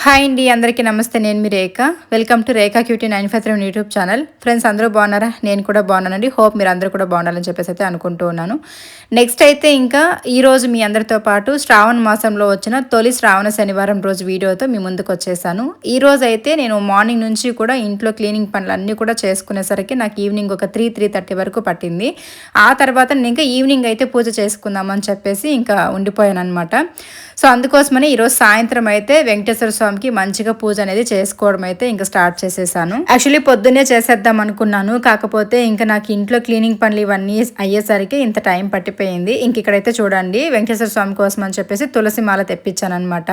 Hi అండి, అందరికీ నమస్తే. నేను మీ రేఖ. Welcome to Rekha cutie 953 YouTube channel. Friends, అందరూ బాగున్నారా? నేను కూడా బాగున్నానండి. హోప్ మీరు అందరూ కూడా బాగుండాలని చెప్పేసి అయితే అనుకుంటూ ఉన్నాను. నెక్స్ట్ అయితే ఇంకా ఈరోజు మీ అందరితో పాటు శ్రావణ మాసంలో వచ్చిన తొలి శ్రావణ శనివారం రోజు వీడియోతో మీ ముందుకు వచ్చేసాను. ఈ రోజు అయితే నేను మార్నింగ్ నుంచి కూడా ఇంట్లో క్లీనింగ్ పనులు అన్నీ కూడా చేసుకునేసరికి నాకు ఈవినింగ్ ఒక 3:30 వరకు పట్టింది. ఆ తర్వాత నేను ఇంకా ఈవినింగ్ అయితే పూజ చేసుకుందామని చెప్పేసి ఇంకా ఉండిపోయాను అనమాట. సో అందుకోసమని ఈరోజు సాయంత్రం అయితే వెంకటేశ్వర స్వామికి మంచిగా పూజ అనేది చేసుకోవడం అయితే ఇంకా స్టార్ట్ చేసేసాను. యాక్చువల్లీ పొద్దున్నే చేసేద్దాం అనుకున్నాను, కాకపోతే ఇంకా నాకు ఇంట్లో క్లీనింగ్ పనులు ఇవన్నీ అయ్యేసరికి ఇంత టైం పట్టిపోయింది. ఇంక ఇక్కడైతే చూడండి, వెంకటేశ్వర స్వామి కోసం అని చెప్పేసి తులసి మాల తెప్పించాను అనమాట.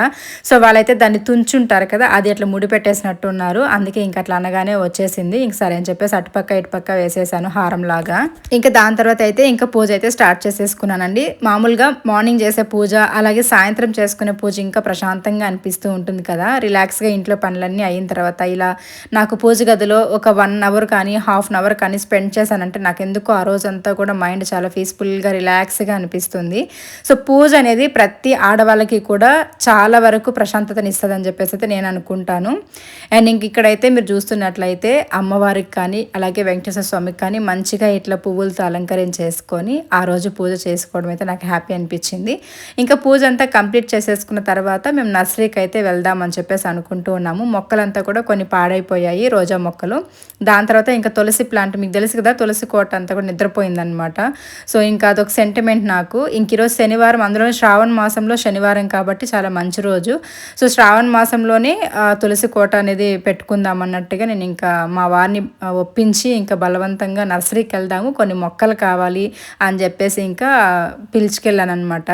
సో వాళ్ళైతే దాన్ని తుంచుంటారు కదా, అది అట్లా ముడి పెట్టేసినట్టు ఉన్నారు. అందుకే ఇంక అట్లా అనగానే వచ్చేసింది. ఇంక సరే అని చెప్పేసి అటుపక్క ఇటుపక్క వేసేసాను హారం లాగా. ఇంకా దాని తర్వాత అయితే ఇంకా పూజ అయితే స్టార్ట్ చేసేసుకున్నానండి. మామూలుగా మార్నింగ్ చేసే పూజ, అలాగే సాయంత్రం చేసుకునే పూజ ఇంకా ప్రశాంతంగా అనిపిస్తూ ఉంటుంది కదా. రిలాక్స్గా ఇంట్లో పనులన్నీ అయిన తర్వాత ఇలా నాకు పూజ గదిలో ఒక 1 అవర్ కానీ హాఫ్ అన్ అవర్ కానీ స్పెండ్ చేశానంటే నాకు ఎందుకో ఆ రోజంతా కూడా మైండ్ చాలా పీస్ఫుల్గా రిలాక్స్గా అనిపిస్తుంది. సో పూజ అనేది ప్రతి ఆడవాళ్ళకి కూడా చాలా వరకు ప్రశాంతతని ఇస్తుందని చెప్పేసి అయితే నేను అనుకుంటాను. అండ్ ఇంక ఇక్కడైతే మీరు చూస్తున్నట్లయితే అమ్మవారికి కానీ అలాగే వెంకటేశ్వర స్వామికి కానీ మంచిగా ఇట్లా పువ్వులతో అలంకరించేసుకొని ఆ రోజు పూజ చేసుకోవడం అయితే నాకు హ్యాపీ అనిపించింది. ఇంకా పూజ అంతా కంప్లీట్ చేసేసుకున్న తర్వాత మేము నర్సరీకి అయితే వెళ్దామని చెప్పేసి అనుకుంటూ ఉన్నాము. మొక్కలంతా కూడా కొన్ని పాడైపోయాయి, రోజా మొక్కలు. దాని తర్వాత ఇంకా తులసి ప్లాంట్, మీకు తెలుసు కదా, తులసి కోట అంతా కూడా నిద్రపోయిందనమాట. సో ఇంకా అదొక సెంటిమెంట్ నాకు. ఇంక ఈరోజు శనివారం, అందులో శ్రావణ మాసంలో శనివారం కాబట్టి చాలా మంచి రోజు. సో శ్రావణ మాసంలోనే తులసి కోట అనేది పెట్టుకుందాం అన్నట్టుగా నేను ఇంకా మా వారిని ఒప్పించి ఇంకా బలవంతంగా నర్సరీకి వెళ్దాము, కొన్ని మొక్కలు కావాలి అని చెప్పేసి ఇంకా పిలుచుకెళ్ళాను అనమాట.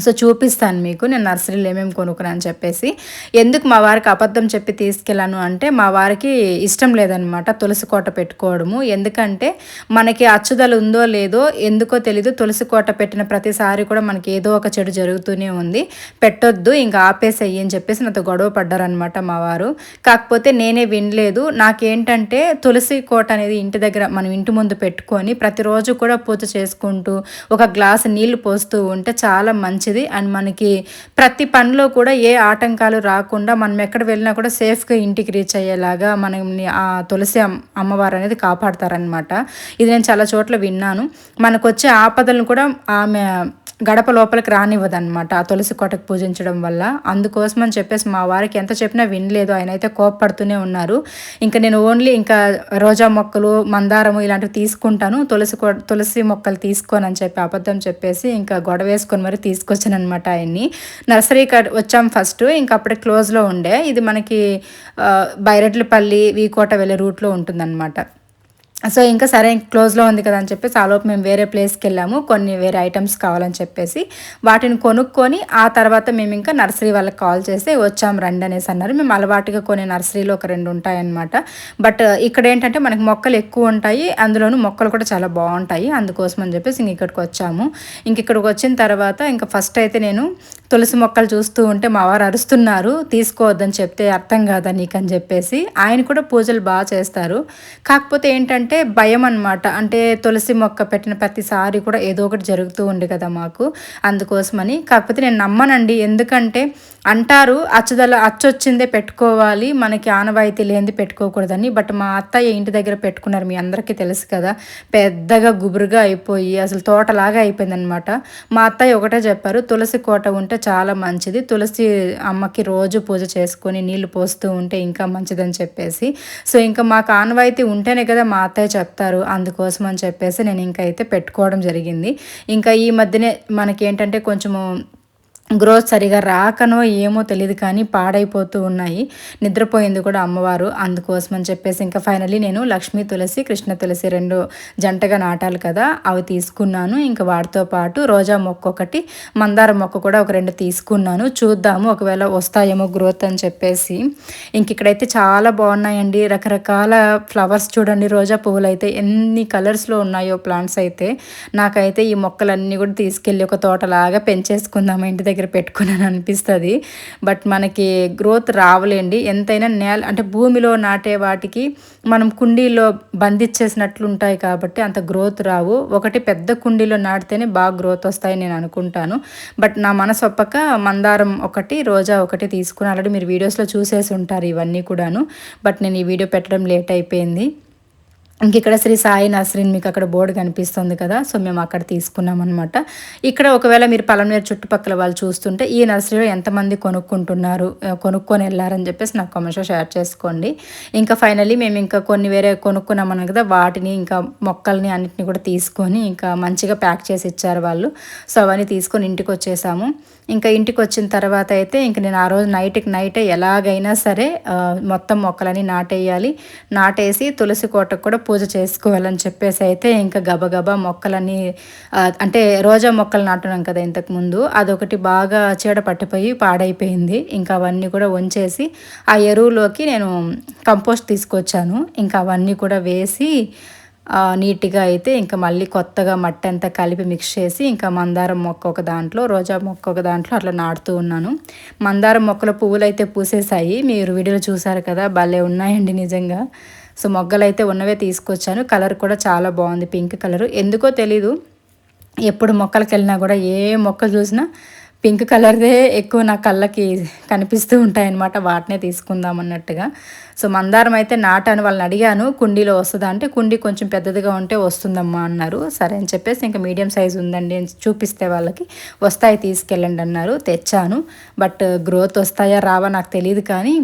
సో చూపిస్తాను మీకు నేను నర్సరీలో ఏమేమి కొనుక్కున్నాను అని చెప్పేసి. ఎందుకు మా వారికి అబద్ధం చెప్పి తీసుకెళ్ళాను అంటే, మా వారికి ఇష్టం లేదనమాట తులసి కోట పెట్టుకోవడము. ఎందుకంటే మనకి అచ్చుదల ఉందో లేదో ఎందుకో తెలీదు, తులసి కోట పెట్టిన ప్రతిసారి కూడా మనకి ఏదో ఒక చెడు జరుగుతూనే ఉంది, పెట్టొద్దు ఇంకా ఆపేసేయి అని చెప్పేసి నాతో గొడవ పడ్డారనమాట మా వారు. కాకపోతే నేనే వినలేదు. నాకేంటంటే తులసి కోట అనేది ఇంటి దగ్గర మనం ఇంటి ముందు పెట్టుకొని ప్రతిరోజు కూడా పూజ చేసుకుంటూ ఒక గ్లాసు నీళ్లు పోస్తూ ఉంటే చాలా మంచిది. అండ్ మనకి ప్రతి పనిలో కూడా ఏ ఆటంకాలు రాకుండా మనం ఎక్కడ వెళ్ళినా కూడా సేఫ్గా ఇంటికి రీచ్ అయ్యేలాగా మనల్ని ఆ తులసి అమ్మవారు అనేది కాపాడతారనమాట. ఇది నేను చాలా చోట్ల విన్నాను. మనకు వచ్చే ఆపదలను కూడా ఆమె గడప లోపలికి రానివ్వదనమాట ఆ తులసి కోటకు పూజించడం వల్ల. అందుకోసం అని చెప్పేసి మా వారికి ఎంత చెప్పినా వినలేదు. ఆయన అయితే కోపపడుతూనే ఉన్నారు. ఇంకా నేను ఓన్లీ ఇంకా రోజా మొక్కలు, మందారము ఇలాంటివి తీసుకుంటాను, తులసి మొక్కలు తీసుకోనని చెప్పి అబద్ధం చెప్పేసి ఇంకా గొడవ వేసుకొని మరి తీసుకొచ్చాను అనమాట ఆయన్ని. నర్సరీకి వచ్చాం ఫస్ట్, ఇంకా అప్పుడే క్లోజ్లో ఉండే. ఇది మనకి బైరెడ్లపల్లి, వీకోట వెళ్ళే రూట్లో ఉంటుందన్నమాట. సో ఇంకా సరే క్లోజ్లో ఉంది కదా అని చెప్పేసి ఆలోపు మేము వేరే ప్లేస్కి వెళ్ళాము, కొన్ని వేరే ఐటమ్స్ కావాలని చెప్పేసి వాటిని కొనుక్కొని ఆ తర్వాత మేము ఇంకా నర్సరీ వాళ్ళకి కాల్ చేసి వచ్చాము రండి అనేసి అన్నారు. మేము అలవాటుగా కొన్ని నర్సరీలో ఒక 2 ఉంటాయన్నమాట. బట్ ఇక్కడ ఏంటంటే మనకి మొక్కలు ఎక్కువ ఉంటాయి, అందులోనూ మొక్కలు కూడా చాలా బాగుంటాయి. అందుకోసం అని చెప్పేసి ఇంక ఇక్కడికి వచ్చాము. ఇంక ఇక్కడికి వచ్చిన తర్వాత ఇంకా ఫస్ట్ అయితే నేను తులసి మొక్కలు చూస్తూ ఉంటే మా వారు అరుస్తున్నారు, తీసుకోవద్దని చెప్తే అర్థం కాదా నీకని చెప్పేసి. ఆయన కూడా పూజలు బాగా చేస్తారు, కాకపోతే ఏంటంటే భయం అనమాట. అంటే తులసి మొక్క పెట్టిన ప్రతిసారి కూడా ఏదో ఒకటి జరుగుతూ ఉంది కదా మాకు, అందుకోసమని. కాకపోతే నేను నమ్మనండి, ఎందుకంటే అంటారు అచ్చొచ్చిందే పెట్టుకోవాలి, మనకి ఆనవాయితీ లేనిది పెట్టుకోకూడదని. బట్ మా అత్తయ్య ఇంటి దగ్గర పెట్టుకున్నారు, మీ అందరికీ తెలుసు కదా, పెద్దగా గుబురుగా అయిపోయి అసలు తోటలాగా అయిపోయిందనమాట. మా అత్తయ్య ఒకటే చెప్పారు, తులసి కోట ఉంటే చాలా మంచిది, తులసి అమ్మకి రోజు పూజ చేసుకొని నీళ్లు పోస్తూ ఉంటే ఇంకా మంచిదని చెప్పేసి. సో ఇంకా మాకు ఆనవాయితీ ఉంటేనే కదా మా అత్తయ్య చెప్తారు, అందుకోసం అని చెప్పేసి నేను ఇంకా అయితే పెట్టుకోవడం జరిగింది. ఇంకా ఈ మధ్యనే మనకి ఏంటంటే కొంచెము గ్రోత్ సరిగా రాకనో ఏమో తెలియదు కానీ పాడైపోతూ ఉన్నాయి. నిద్రపోయింది కూడా అమ్మవారు, అందుకోసం అని చెప్పేసి ఇంకా ఫైనలీ నేను లక్ష్మీ తులసి, కృష్ణ తులసి 2 జంటగా నాటాలి కదా, అవి తీసుకున్నాను. ఇంకా వాటితో పాటు రోజా మొక్క ఒకటి, మందార మొక్క కూడా ఒక 2 తీసుకున్నాను. చూద్దాము ఒకవేళ వస్తాయేమో గ్రోత్ అని చెప్పేసి. ఇంక ఇక్కడైతే చాలా బాగున్నాయండి, రకరకాల ఫ్లవర్స్ చూడండి, రోజా పువ్వులు అయితే ఎన్ని కలర్స్లో ఉన్నాయో ప్లాంట్స్ అయితే. నాకైతే ఈ మొక్కలన్నీ కూడా తీసుకెళ్ళి ఒక తోటలాగా పెంచేసుకుందాము ఇంటి దగ్గర దగ్గర పెట్టుకున్నాను అనిపిస్తుంది. బట్ మనకి గ్రోత్ రావులేండి. ఎంతైనా అంటే భూమిలో నాటే వాటికి మనం కుండీలో బంధించేసినట్లు ఉంటాయి కాబట్టి అంత గ్రోత్ రావు. ఒకటి పెద్ద కుండీలో నాటితేనే బాగా గ్రోత్ వస్తాయని నేను అనుకుంటాను. బట్ నా మనసు ఒప్పక మందారం ఒకటి, రోజా ఒకటి తీసుకుని ఆల్రెడీ మీరు వీడియోస్‌లో చూసేసి ఉంటారు ఇవన్నీ కూడాను. బట్ నేను ఈ వీడియో పెట్టడం లేట్ అయిపోయింది. ఇంక ఇక్కడ శ్రీ సాయి నర్సరీని మీకు అక్కడ బోర్డు కనిపిస్తుంది కదా, సో మేము అక్కడ తీసుకున్నాం అనమాట. ఇక్కడ ఒకవేళ మీరు పలమనేరు చుట్టుపక్కల వాళ్ళు చూస్తుంటే ఈ నర్సరీలో ఎంతమంది కొనుక్కుంటున్నారు, కొనుక్కొని వెళ్ళారని చెప్పేసి నాకు కామెంట్స్లో షేర్ చేసుకోండి. ఇంకా ఫైనల్లీ మేము ఇంకా కొన్ని వేరే కొనుక్కున్నామని కదా, వాటిని ఇంకా మొక్కల్ని అన్నిటిని కూడా తీసుకొని ఇంకా మంచిగా ప్యాక్ చేసి ఇచ్చారు వాళ్ళు. సో అవన్నీ తీసుకొని ఇంటికి వచ్చేసాము. ఇంకా ఇంటికి వచ్చిన తర్వాత అయితే ఇంక నేను ఆ రోజు నైటే ఎలాగైనా సరే మొత్తం మొక్కలని నాటేసి తులసి కోటకు కూడా పూజ చేసుకోవాలని చెప్పేసి అయితే ఇంకా గబగబా మొక్కలని అంటే రోజా మొక్కలు నాటున్నాం కదా ఇంతకుముందు, అదొకటి బాగా చీడ పట్టిపోయి పాడైపోయింది. ఇంకా అవన్నీ కూడా వంచేసి ఆ ఎరువులోకి నేను కంపోస్ట్ తీసుకొచ్చాను. ఇంకా అవన్నీ కూడా వేసి నీట్గా అయితే ఇంకా మళ్ళీ కొత్తగా మట్టి అంతా కలిపి మిక్స్ చేసి ఇంకా మందారం మొక్క ఒక దాంట్లో, రోజా మొక్క ఒక దాంట్లో అట్లా నాటుతూ ఉన్నాను. మందారం మొక్కల పువ్వులు అయితే పూసేసాయి, మీరు వీడియోలో చూసారు కదా, భలే ఉన్నాయండి నిజంగా. సో మొగ్గలైతే ఉన్నవే తీసుకొచ్చాను. కలర్ కూడా చాలా బాగుంది, పింక్ కలరు. ఎందుకో తెలీదు, ఎప్పుడు మొక్కలకి వెళ్ళినా కూడా ఏ మొక్కలు చూసినా పింక్ కలర్దే ఎక్కువ నా కళ్ళకి కనిపిస్తూ ఉంటాయన్నమాట, వాటినే తీసుకుందాం అన్నట్టుగా. సో మందారం అయితే నాటాను. వాళ్ళని అడిగాను కుండీలో వస్తుందా అంటే, కుండీ కొంచెం పెద్దదిగా ఉంటే వస్తుందమ్మా అన్నారు. సరే అని చెప్పేసి ఇంకా మీడియం సైజ్ ఉందండి అని చూపిస్తే వాళ్ళకి, వస్తాయి తీసుకెళ్ళండి అన్నారు. తెచ్చాను. బట్ గ్రోత్ వస్తాయా రావా నాకు తెలియదు, కానీ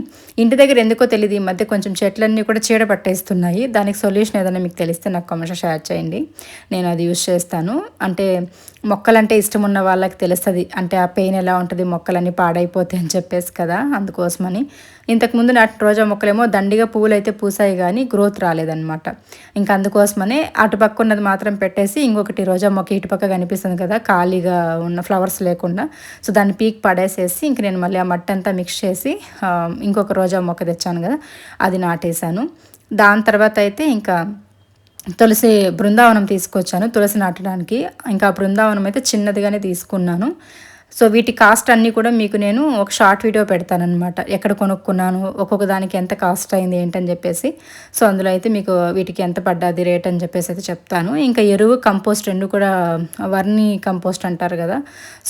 ఇంటి దగ్గర ఎందుకో తెలియదు ఈ మధ్య కొంచెం చెట్లన్నీ కూడా చీడ పట్టేస్తున్నాయి. దానికి సొల్యూషన్ ఏదైనా మీకు తెలిస్తే నాకు కామెంట్స్లో షేర్ చేయండి, నేను అది యూస్ చేస్తాను. అంటే మొక్కలంటే ఇష్టం ఉన్న వాళ్ళకి తెలుస్తుంది, అంటే ఆ పెయిన్ ఎలా ఉంటుంది మొక్కలన్నీ పాడైపోతాయి అని చెప్పేసి కదా, అందుకోసమని. ఇంతకుముందు నాటిన రోజా మొక్కలేమో దండిగా పువ్వులు అయితే పూసాయి కానీ గ్రోత్ రాలేదన్నమాట. ఇంకా అందుకోసమనే అటుపక్క ఉన్నది మాత్రం పెట్టేసి ఇంకొకటి రోజా మొక్క ఇటుపక్క కనిపిస్తుంది కదా ఖాళీగా ఉన్న ఫ్లవర్స్ లేకుండా, సో దాన్ని పీక్ పడేసేసి ఇంక నేను మళ్ళీ ఆ మట్టి అంతా మిక్స్ చేసి ఇంకొక రోజా మొక్క తెచ్చాను కదా, అది నాటేశాను. దాని తర్వాత అయితే ఇంకా తులసి బృందావనం తీసుకొచ్చాను తులసి నాటడానికి. ఇంకా బృందావనం అయితే చిన్నదిగానే తీసుకున్నాను. సో వీటి కాస్ట్ అన్నీ కూడా మీకు నేను ఒక షార్ట్ వీడియో పెడతానమాట, ఎక్కడ కొనుక్కున్నాను, ఒక్కొక్క దానికి ఎంత కాస్ట్ అయింది ఏంటని చెప్పేసి. సో అందులో అయితే మీకు వీటికి ఎంత పడ్డది రేట్ అని చెప్పేసి అయితే చెప్తాను. ఇంకా ఎరువు కంపోస్ట్ రెండు కూడా వర్ని కంపోస్ట్ అంటారు కదా,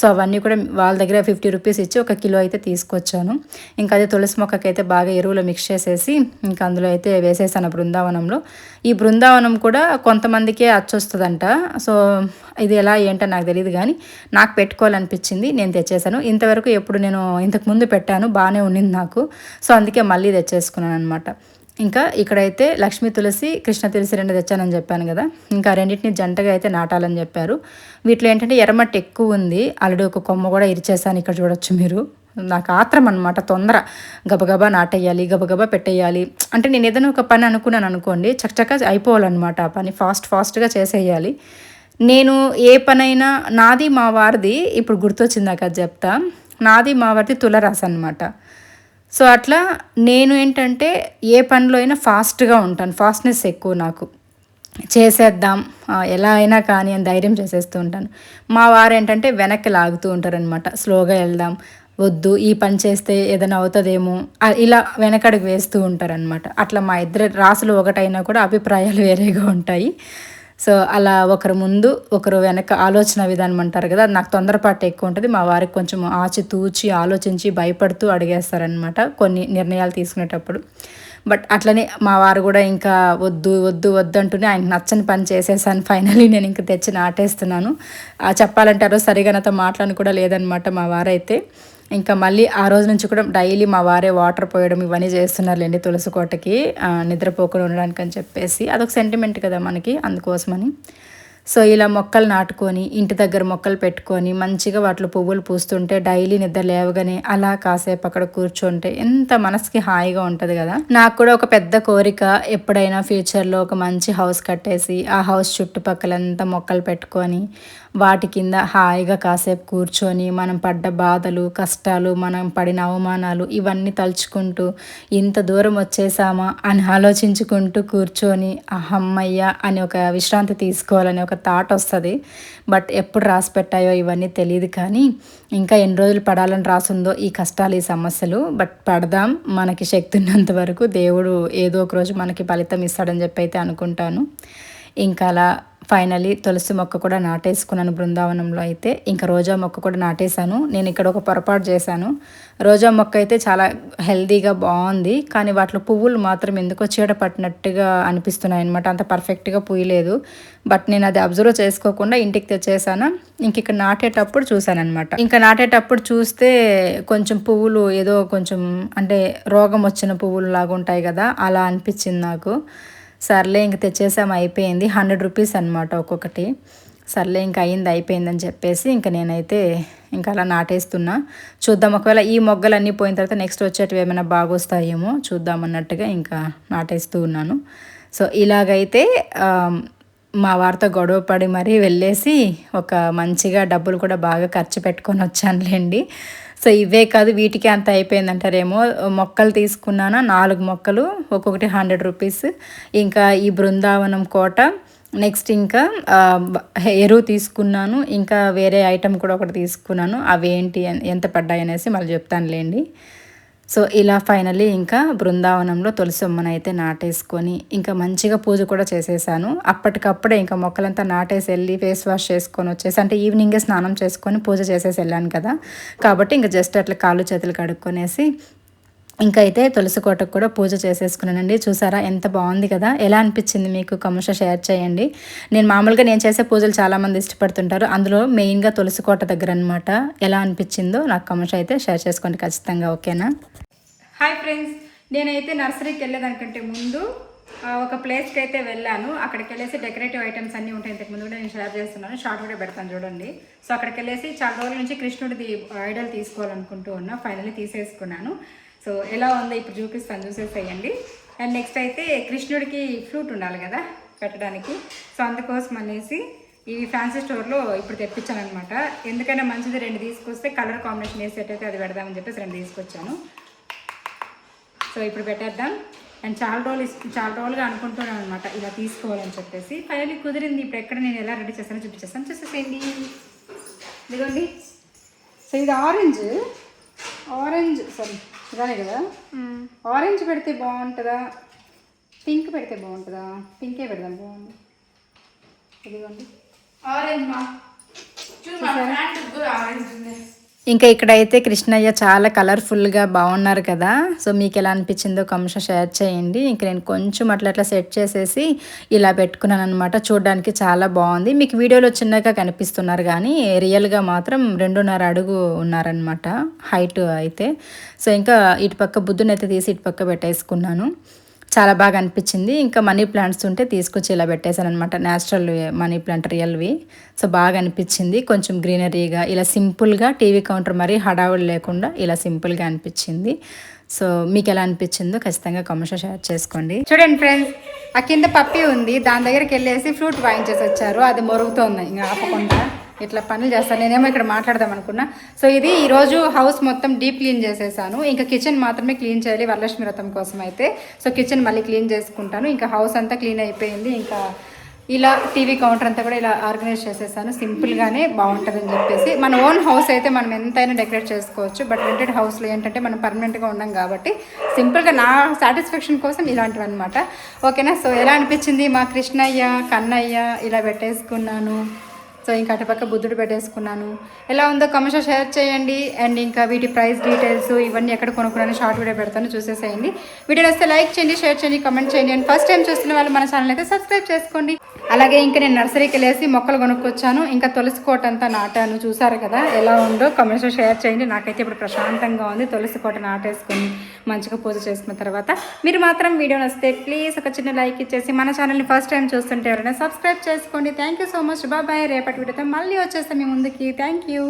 సో అవన్నీ కూడా వాళ్ళ దగ్గర 50 రూపీస్ ఇచ్చి 1 కిలో అయితే తీసుకొచ్చాను. ఇంకా అదే తులసి మొక్కకి అయితే బాగా ఎరువులో మిక్స్ చేసేసి ఇంకా అందులో అయితే వేసేసాను బృందావనంలో. ఈ బృందావనం కూడా కొంతమందికే అచ్చొస్తుందంట. సో ఇది ఎలా ఏంటో నాకు తెలియదు, కానీ నాకు పెట్టుకోవాలనిపించింది, నేను తెచ్చేసాను. ఇంతవరకు ఎప్పుడు నేను ఇంతకుముందు పెట్టాను, బాగానే ఉండింది నాకు. సో అందుకే మళ్ళీ తెచ్చేసుకున్నాను అనమాట. ఇంకా ఇక్కడైతే లక్ష్మీ తులసి, కృష్ణ తులసి 2 తెచ్చానని చెప్పాను కదా, ఇంకా రెండింటిని జంటగా అయితే నాటాలని చెప్పారు. వీటిలో ఏంటంటే ఎర్రమట్టి ఎక్కువ ఉంది, ఆల్రెడీ ఒక కొమ్మ కూడా ఇరిచేసాను, ఇక్కడ చూడొచ్చు మీరు. నాకు ఆత్రం అనమాట, తొందర, గబగబా నాటేయాలి, గబగబా పెట్టేయాలి. అంటే నేను ఏదైనా ఒక పని అనుకున్నాను అనుకోండి, చక్కచక్క అయిపోవాలన్నమాట, ఆ పని ఫాస్ట్గా చేసేయాలి. నేను ఏ పనైనా, నాది మా వారిది ఇప్పుడు గుర్తొచ్చిందాక అది చెప్తా, నాది మా వారిది తులరాశి అనమాట. సో అట్లా నేను ఏంటంటే ఏ పనిలో అయినా ఫాస్ట్గా ఉంటాను, ఫాస్ట్నెస్ ఎక్కువ నాకు, చేసేద్దాం ఎలా అయినా కానీ అని ధైర్యం చేసేస్తూ ఉంటాను. మా వారు ఏంటంటే వెనక్కి లాగుతూ ఉంటారనమాట, స్లోగా వెళ్దాం, వద్దు ఈ పని చేస్తే ఏదైనా అవుతుందేమో, ఇలా వెనకడుగు వేస్తూ ఉంటారనమాట. అట్లా మా ఇద్దరి రాసులు ఒకటైనా కూడా అభిప్రాయాలు వేరేగా ఉంటాయి. సో అలా ఒకరు ముందు ఒకరు వెనక ఆలోచన విధానం అంటారు కదా, అది నాకు తొందరపాటు ఎక్కువ ఉంటుంది. మా వారికి కొంచెం ఆచితూచి ఆలోచించి భయపడుతూ అడిగేస్తారనమాట కొన్ని నిర్ణయాలు తీసుకునేటప్పుడు. బట్ అట్లనే మా వారు కూడా ఇంకా వద్దు వద్దు వద్దు అంటూనే ఆయనకు నచ్చని పని చేసేసాను. ఫైనలీ నేను ఇంకా తెచ్చి నాటేస్తున్నాను. చెప్పాలంటే ఆ రోజు సరిగా నాతో మాట్లాడని కూడా లేదనమాట మా వారైతే. ఇంకా మళ్ళీ ఆ రోజు నుంచి కూడా డైలీ మా వారే వాటర్ పోయడం ఇవన్నీ చేస్తున్నారులేండి తులసి కోటకి, నిద్రపోకుండా ఉండడానికి అని చెప్పేసి. అదొక సెంటిమెంట్ కదా మనకి, అందుకోసమని. సో ఇలా మొక్కలు నాటుకొని ఇంటి దగ్గర మొక్కలు పెట్టుకొని మంచిగా వాటిలో పువ్వులు పూస్తుంటే డైలీ నిద్ర లేవగానే అలా కాసేపు అక్కడ కూర్చుంటే ఎంత మనసుకి హాయిగా ఉంటుంది కదా. నాకు కూడా ఒక పెద్ద కోరిక, ఎప్పుడైనా ఫ్యూచర్లో ఒక మంచి హౌస్ కట్టేసి ఆ హౌస్ చుట్టుపక్కలంతా మొక్కలు పెట్టుకొని వాటి కింద హాయిగా కాసేపు కూర్చొని మనం పడ్డ బాధలు, కష్టాలు, మనం పడిన అవమానాలు ఇవన్నీ తలుచుకుంటూ ఇంత దూరం వచ్చేసామా అని ఆలోచించుకుంటూ కూర్చొని అహమ్మయ్య అని ఒక విశ్రాంతి తీసుకోవాలని ఒక ఒక థాట్ వస్తుంది. బట్ ఎప్పుడు రాసి పెట్టాయో ఇవన్నీ తెలియదు, కానీ ఇంకా ఎన్ని రోజులు పడాలని రాసుందో ఈ కష్టాలు, ఈ సమస్యలు. బట్ పడదాం, మనకి శక్తి ఉన్నంత వరకు దేవుడు ఏదో ఒక రోజు మనకి ఫలితం ఇస్తాడని చెప్పి అయితే అనుకుంటాను. ఇంకా అలా ఫైనలీ తులసి మొక్క కూడా నాటేసుకున్నాను బృందావనంలో అయితే. ఇంకా రోజా మొక్క కూడా నాటేశాను. నేను ఇక్కడ ఒక పొరపాటు చేశాను. రోజా మొక్క అయితే చాలా హెల్తీగా బాగుంది, కానీ వాటిలో పువ్వులు మాత్రం ఎందుకో చీడ పట్టినట్టుగా అనిపిస్తున్నాయి అనమాట. అంత పర్ఫెక్ట్గా పూయలేదు. బట్ నేను అది అబ్జర్వ్ చేసుకోకుండా ఇంటికి తెచ్చేసాను. ఇంక ఇక్కడ నాటేటప్పుడు చూసాను అనమాట. ఇంకా నాటేటప్పుడు చూస్తే కొంచెం పువ్వులు ఏదో కొంచెం అంటే రోగం వచ్చిన పువ్వులు లాగా ఉంటాయి కదా, అలా అనిపించింది నాకు. సర్లే ఇంక తెచ్చేసాం, అయిపోయింది. 100 రూపీస్ అనమాట ఒక్కొక్కటి. సర్లే ఇంక అయిపోయిందని చెప్పేసి ఇంక నేనైతే ఇంకా అలా నాటేస్తున్నా. చూద్దాం, ఒకవేళ ఈ మొగ్గలన్నీ పోయిన తర్వాత నెక్స్ట్ వచ్చేటివి ఏమైనా బాగొస్తాయేమో చూద్దాం అన్నట్టుగా ఇంకా నాటేస్తూ ఉన్నాను. సో ఇలాగైతే మా వారితో గొడవ పడి మరీ వెళ్ళేసి ఒక మంచిగా డబ్బులు కూడా బాగా ఖర్చు పెట్టుకొని వచ్చానులేండి. సో ఇవే కాదు, వీటికి అంత అయిపోయిందంటారేమో. మొక్కలు తీసుకున్నాను 4 మొక్కలు, ఒక్కొక్కటి 100 రూపీస్. ఇంకా ఈ బృందావనం కోట, నెక్స్ట్ ఇంకా ఎరువు తీసుకున్నాను. ఇంకా వేరే ఐటెం కూడా ఒకటి తీసుకున్నాను. అవి ఏంటి ఎంత పడ్డాయి అనేసి మళ్ళీ చెప్తానులేండి. సో ఇలా ఫైనలీ ఇంకా బృందావనంలో తులసమ్మను అయితే నాటేసుకొని ఇంకా మంచిగా పూజ కూడా చేసేసాను. అప్పటికప్పుడే ఇంకా మొక్కలంతా నాటేసి వెళ్ళి ఫేస్ వాష్ చేసుకొని వచ్చేసి, అంటే ఈవినింగే స్నానం చేసుకొని పూజ చేసేసి వెళ్ళాను కదా, కాబట్టి ఇంకా జస్ట్ అట్లా కాళ్ళు చేతులు కడుక్కొనేసి ఇంకా అయితే తులసి కోటకు కూడా పూజ చేసేసుకున్నానండి. చూసారా ఎంత బాగుంది కదా. ఎలా అనిపించింది మీకు కమెంట్స్లో షేర్ చేయండి. నేను చేసే పూజలు చాలామంది ఇష్టపడుతుంటారు, అందులో మెయిన్గా తులసి కోట దగ్గర అనమాట. ఎలా అనిపించిందో నాకు కమెంట్స్ అయితే షేర్ చేసుకోండి ఖచ్చితంగా, ఓకేనా. హాయ్ ఫ్రెండ్స్, నేనైతే నర్సరీకి వెళ్ళేదానికంటే ముందు ఒక ప్లేస్కి అయితే వెళ్ళాను. అక్కడికి వెళ్ళేసి డెకరేటివ్ ఐటమ్స్ అన్నీ ఉంటాయి, ఇంతకు ముందు కూడా నేను షేర్ చేస్తున్నాను, షార్ట్ కూడా పెడతాను చూడండి. సో అక్కడికి వెళ్ళేసి చాలా రోజుల నుంచి కృష్ణుడిది ఐడల్ తీసుకోవాలనుకుంటూ ఉన్నా, ఫైనల్లీ తీసేసుకున్నాను. సో ఎలా ఉందో ఇప్పుడు చూపిస్తాను, చూసేసేయండి. అండ్ నెక్స్ట్ అయితే కృష్ణుడికి ఫ్లూట్ ఉండాలి కదా పెట్టడానికి, సో అందుకోసం అనేసి ఇవి ఫ్యాన్సీ స్టోర్లో ఇప్పుడు తెప్పించాను అనమాట. ఎందుకైనా మంచిది 2 తీసుకొస్తే కలర్ కాంబినేషన్ వేసేటైతే అది పెడదామని చెప్పేసి 2 తీసుకొచ్చాను. సో ఇప్పుడు పెట్టేద్దాం. అండ్ చాలా రోజులుగా అనుకుంటున్నాను అనమాట ఇలా తీసుకోవాలని చెప్పేసి. ఫైనల్లీ కుదిరింది. ఇప్పుడు ఎక్కడ నేను ఎలా రెడీ చేస్తానో చూపించేస్తాను, చూసేసేయండి. ఇదిగోండి. సో ఇది ఆరెంజ్ సారీ ఇదానే కదా, ఆరెంజ్ పెడితే బాగుంటుందా, పింక్ పెడితే బాగుంటుందా? పింకే పెడదాం, బాగుంది. ఇదిగోండి ఆరెంజ్ మా ఇంకా ఇక్కడైతే కృష్ణయ్య చాలా కలర్ఫుల్గా బాగున్నారు కదా. సో మీకు ఎలా అనిపించిందో కమెంట్స్లో షేర్ చేయండి. ఇంక నేను కొంచెం అట్లా సెట్ చేసేసి ఇలా పెట్టుకున్నాను అనమాట. చూడడానికి చాలా బాగుంది. మీకు వీడియోలో చిన్నగా కనిపిస్తున్నారు, కానీ రియల్గా మాత్రం 2.5 అడుగు ఉన్నారనమాట హైట్ అయితే. సో ఇంకా ఇటుపక్క బుద్ధుని అయితే తీసి ఇటుపక్క పెట్టేసుకున్నాను. చాలా బాగా అనిపించింది. ఇంకా మనీ ప్లాంట్స్ ఉంటే తీసుకొచ్చి ఇలా పెట్టేశాను అనమాట, న్యాచురల్ మనీ ప్లాంట్ రియల్వి. సో బాగా అనిపించింది, కొంచెం గ్రీనరీగా ఇలా సింపుల్గా, టీవీ కౌంటర్ మరీ హడావుడి లేకుండా ఇలా సింపుల్గా అనిపించింది. సో మీకు ఎలా అనిపించిందో ఖచ్చితంగా కామెంట్స్లో షేర్ చేసుకోండి. చూడండి ఫ్రెండ్స్, ఆ కింద పప్పి ఉంది, దాని దగ్గరికి వెళ్ళేసి ఫ్రూట్ వాయించేసి వచ్చారు. అది మొరుగుతోంది ఇంకా ఆపకుండా. ఇట్లా పనులు చేస్తాను. నేనేమో ఇక్కడ మాట్లాడదాం అనుకున్నా. సో ఇది ఈరోజు హౌస్ మొత్తం డీప్ క్లీన్ చేసేసాను. ఇంకా కిచెన్ మాత్రమే క్లీన్ చేయాలి వరలక్ష్మి వ్రతం కోసం అయితే. సో కిచెన్ మళ్ళీ క్లీన్ చేసుకుంటాను. ఇంకా హౌస్ అంతా క్లీన్ అయిపోయింది. ఇంకా ఇలా టీవీ కౌంటర్ అంతా కూడా ఇలా ఆర్గనైజ్ చేసేసాను. సింపుల్గానే బాగుంటుందని చెప్పేసి. మన ఓన్ హౌస్ అయితే మనం ఎంతైనా డెకరేట్ చేసుకోవచ్చు. బట్ రెంటెడ్ హౌస్లో ఏంటంటే మనం పర్మనెంట్గా ఉండం కాబట్టి సింపుల్గా నా సాటిస్ఫాక్షన్ కోసం ఇలాంటివి అనమాట, ఓకేనా. సో ఎలా అనిపించింది మా కృష్ణయ్య కన్నయ్య ఇలా పెట్టేసుకున్నాను. సో ఇంకా అటుపక్క బుద్ధుడు పెట్టేసుకున్నాను. ఎలా ఉందో కామెంట్స్లో షేర్ చేయండి. అండ్ ఇంకా వీటి ప్రైస్ డీటెయిల్స్ ఇవన్నీ ఎక్కడ కొనుక్కున్నాను షార్ట్ వీడియో పెడతాను, చూసేసేయండి. వీడియో వస్తే లైక్ చేయండి, షేర్ చేయండి, కామెంట్ చేయండి. అండ్ ఫస్ట్ టైం చూస్తున్న వాళ్ళు మన ఛానల్ అయితే సబ్స్క్రైబ్ చేసుకోండి. అలాగే ఇంకా నేను నర్సరీకి వెళ్ళేసి మొక్కలు కొనుక్కొచ్చాను. ఇంకా తులసి కోట అంతా నాటాను. చూసారు కదా ఎలా ఉందో కామెంట్స్లో షేర్ చేయండి. నాకైతే ఇప్పుడు ప్రశాంతంగా ఉంది తులసి కోట నాటేసుకొని మంచిగా పూజ చేసుకున్న తర్వాత. మీరు మాత్రం వీడియో వస్తే ప్లీజ్ ఒక చిన్న లైక్ ఇచ్చేసి మన ఛానల్ని ఫస్ట్ టైం చూస్తుంటే ఎవరైనా సబ్స్క్రైబ్ చేసుకోండి. Thank you so much. Bye. రేపటి వీడియోతో మళ్ళీ వచ్చేస్తాం మీ ముందుకి. Thank you.